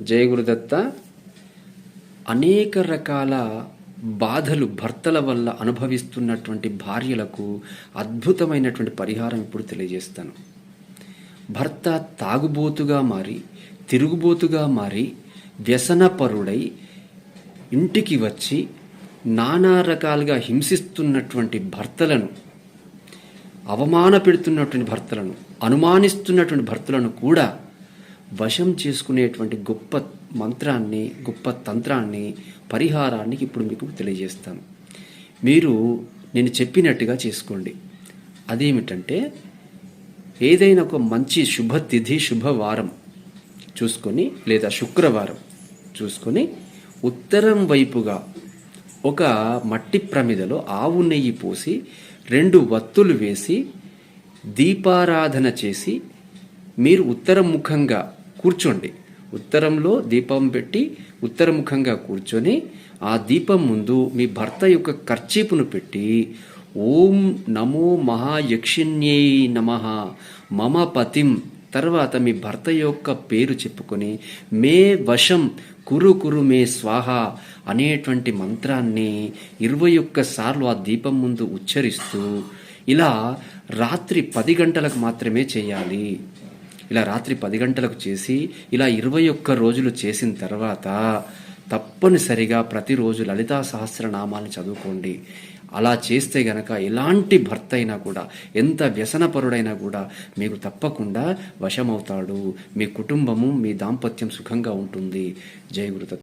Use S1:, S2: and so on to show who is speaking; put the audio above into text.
S1: జయ గురుదత్త. అనేక రకాల బాధలు భర్తల వల్ల అనుభవిస్తున్నటువంటి భార్యలకు అద్భుతమైనటువంటి పరిహారం ఇప్పుడు తెలియజేస్తాను. భర్త తాగుబోతుగా మారి, తిరుగుబోతుగా మారి, వ్యసనపరుడై ఇంటికి వచ్చి నానా రకాలుగా హింసిస్తున్నటువంటి భర్తలను, అవమాన పెడుతున్నటువంటి భర్తలను, అనుమానిస్తున్నటువంటి భర్తలను కూడా వశం చేసుకునేటువంటి గొప్ప మంత్రాన్ని, గొప్ప తంత్రాన్ని, పరిహారాన్ని ఇప్పుడు మీకు తెలియజేస్తాను. మీరు నేను చెప్పినట్టుగా చేసుకోండి. అదేమిటంటే, ఏదైనా ఒక మంచి శుభతిథి, శుభవారం చూసుకొని, లేదా శుక్రవారం చూసుకొని, ఉత్తరం వైపుగా ఒక మట్టి ప్రమిదలో ఆవు నెయ్యి పోసి 2 వత్తులు వేసి దీపారాధన చేసి మీరు ఉత్తరముఖంగా కూర్చోండి. ఉత్తరంలో దీపం పెట్టి ఉత్తరముఖంగా కూర్చొని ఆ దీపం ముందు మీ భర్త యొక్క కర్చీపును పెట్టి ఓం నమో మహాయక్షిణ్యై నమః మమ పతిం, తర్వాత మీ భర్త యొక్క పేరు చెప్పుకొని మే వశం కురు కురు మే స్వాహ అనేటువంటి మంత్రాన్ని 21 సార్లు ఆ దీపం ముందు ఉచ్చరిస్తూ ఇలా రాత్రి 10 గంటలకు మాత్రమే చేయాలి. ఇలా రాత్రి 10 గంటలకు చేసి ఇలా 21 రోజులు చేసిన తర్వాత తప్పనిసరిగా ప్రతిరోజు లలితా సహస్రనామాలను చదువుకోండి. అలా చేస్తే గనక ఎలాంటి భర్త అయినా కూడా, ఎంత వ్యసనపరుడైనా కూడా మీకు తప్పకుండా వశమవుతాడు. మీ కుటుంబము, మీ దాంపత్యం సుఖంగా ఉంటుంది. జయ గురుదత్త.